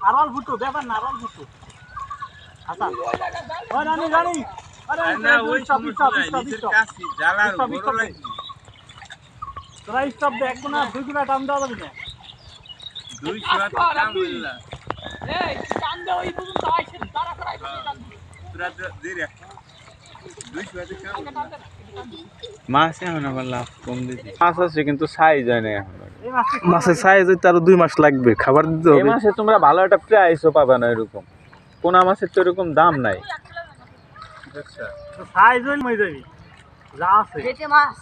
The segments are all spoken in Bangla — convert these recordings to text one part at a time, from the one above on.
আরল ফুটো ব্যাপার না আরল ফুটো আচ্ছা ওই রানি রানি আরে না ওই সমস্যা কাছে জালার বড় লাগি তোরা স্টপ দে এক না দুই গুলা টান দাও যাবে না 200 টান বললা এই টান দে ওই পর্যন্ত আইছে তারা করাই টান তোরা দে রে 200 টান মাছ এখন আবার লাভ কম দিছি মাছ আছে কিন্তু সাইজ হয় না এখন মাছের সাইজ হইতে আরো 2 মাস লাগবে খাবার দিতে হবে এই মাসে তোমরা ভালো একটা প্রাইসও পাবে না এরকম কোনা মাছের তো এরকম দাম নাই আচ্ছা তো সাইজ হইল মই যাবি যা আছে যেতে মাছ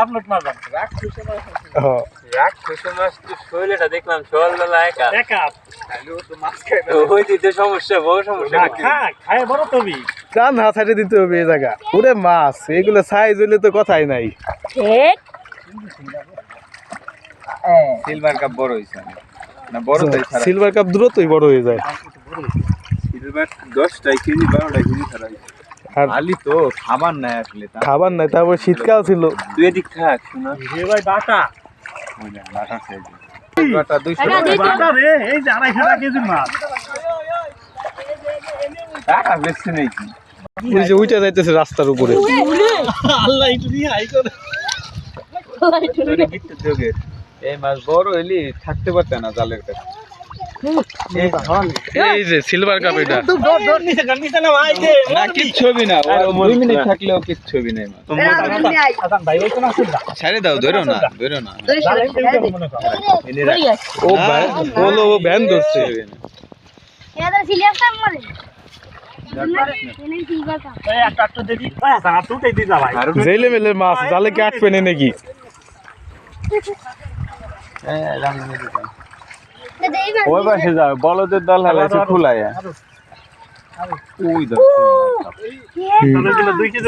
আপলোড মাছ রাখছিস মাছ হ্যাঁ রাখছিস মাছ তো শৈলটা দেখলাম শোললা একা খালি তো মাছ খাই ওই দিতে সমস্যা বড় সমস্যা খায় বড় তবে কান হাত ছাড়ে দিতে হবে এই জায়গা পুরো মাছ এগুলো সাইজ হইলে তো কথাই নাই ঠিক সিলভার কাপ বড় হইছে না বড় তাই ছাড়া সিলভার কাপ দ্রুতই বড় হয়ে যায় সিলভার 10 কেজি 12 কেজি ছাড়া আর আলি তো খাবার নাই আসলে খাবার নাই তারপর শীতকাল ছিল তুই এদিক থাক শোনা রে ভাই বাটা ওই না বাটা সাইজ বাটা 200 বাটা রে এই যে 250 কেজি মাছ টাকা বেশি নেই কি ওই যে উইটা যাইতেছে রাস্তার উপরে আল্লাহ একটু নিয়ে আই করে তোরে গিটতে যোগে এই মাছ বড় হইলি থাকতে পারতে না জালের কাছে এই যে সিলভার কাপ এটা নিচে না ভাই দে না কিচ্ছু হবে না 2 মিনিট থাকলেও কিচ্ছু হবে না আসান ভাই ওই কোন আছে ছেড়ে দাও ধরো না ও ভাই বলো ও ভ্যান ধরছে এটা সিলিয়াস কাম বলে জেলে মেলে মাছ জালে কি আটবে না নাকি ওই পাশে যাও বলদের দল হালাইছে খুলাইয়া ওই দেখো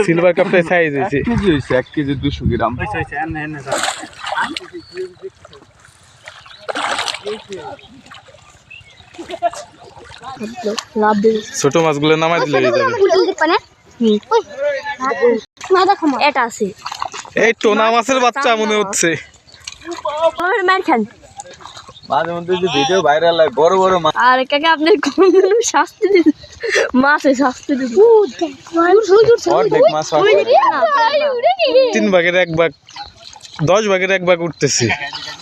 সিলভার কাপটা সাইজ হইছে 1 কেজি হইছে 1 কেজি 200 গ্রাম ছোট মাছগুলো নামাই দিলে হয়ে যাবে এটা আছে এই টোনা মাছের বাচ্চা মনে হচ্ছে মাঝে মধ্যে যে ভিডিও ভাইরাল হয় বড় বড় মাছ আর কাকে আপনি কোন শাস্তি দিন মাছে শাস্তি দিন অর্ধেক মাছ 3 ভাগের 1 ভাগ 10 ভাগের 1 ভাগ উঠতেছে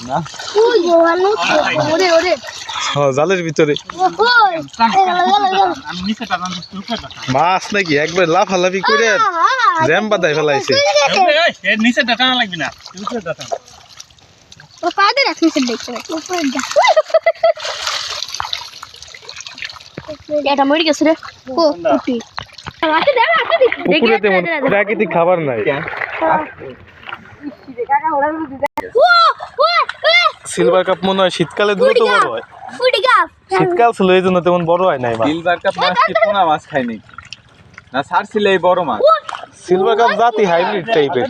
না হ্যাঁ জালের ভিতরে মাছ নাকি একবার লাফালাফি করে জ্যাম বাঁধাই ফেলাইছে এটা মরে গেছে রে পুকুরে তেমন প্রাকৃতিক খাবার নাই সিলভার কাপ মনে হয় শীতকালে দ্রুত বড় হয় শীতকাল ছিল এই জন্য তেমন বড় হয় নাই সিলভার কাপ মাছ কি পোনা মাছ খায় নাকি না ছাড়ছিল এই বড় মাছ সিলভার কাপ জাতি হাইব্রিড টাইপের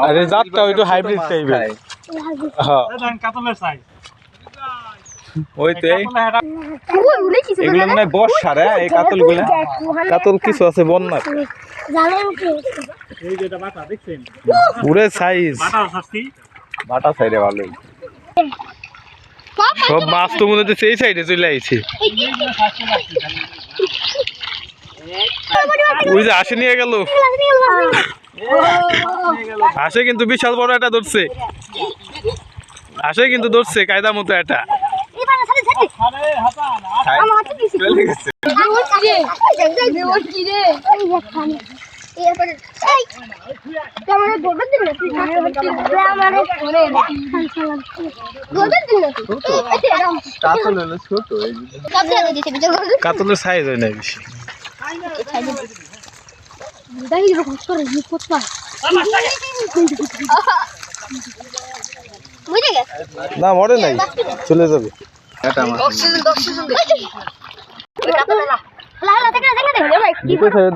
আরে জাতটা ওইটা হাইব্রিড টাইপের হ্যাঁ ওই তো এগুলো মানে বর্ষা রে এই কাতলগুলো কাতল কিছু আছে বন্যার পুরো সাইজ বাটা সাইডে ভালোই সব মাছ তো মনে হচ্ছে সেই সাইডে চলে আইছে ওই যে আসে নিয়ে গেল আসে কিন্তু বিশাল বড় একটা ধরছে আসে কিন্তু ধরছে কায়দা মতো এটা কাতলের সাইজ হয় না বেশি না মরে নাই চলে যাবে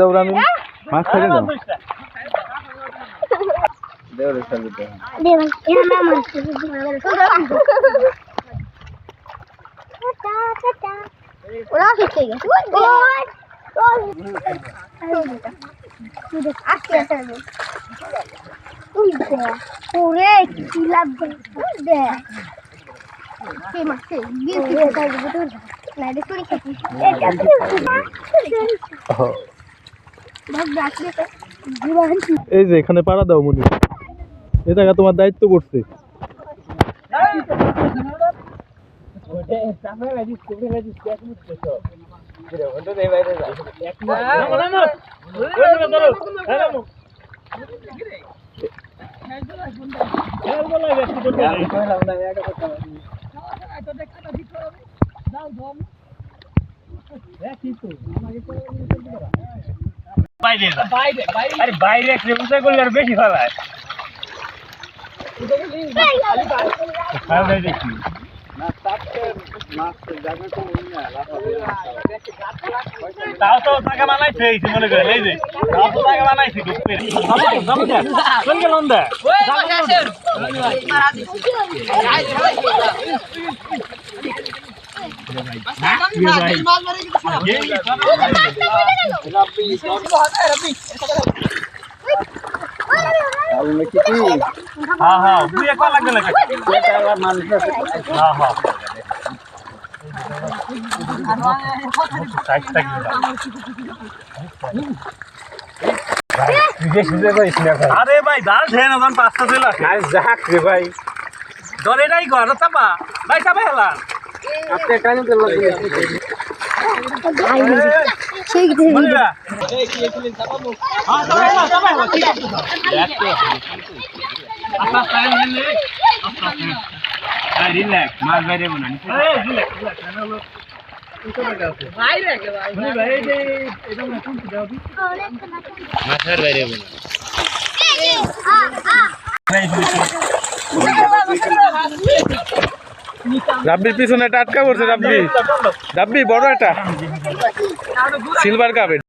দৌড়ানি মাছ ছেড়ে দাও ওরা শিখে গেছে আজকে ওরে কি লাগবে দে কে মারছে বিউটি এটা বুটুর না এটা চুরি খাচ্ছি এটা ভাগ ডাকলে জীবন এই যে এখানে পাড়া দাও মনি এই জায়গা তোমার দায়িত্ব পড়ছে বাইরে করলে আর বেশি ফেলায় তাও তো টাকা বানাইছে এই মনে করে এই যে তাও তো টাকা বানাইছে হ্যাঁ হ্যাঁ দুই একবার লাগবে না হ্যাঁ হ্যাঁ আরে ভাই ডাল ঠেয়ে না পাঁচটা চলে আসে যাক রে ভাই ধর এটাই কর চাপা ভাই চাপা হেলা আপনি কেন সেই রিল্যাক্স মাছ বাইরে মনে মাছের বাইরে মনে রাব্বির পিছনে টাটকা করছে রাব্বি বড় একটা সিলভার কাপের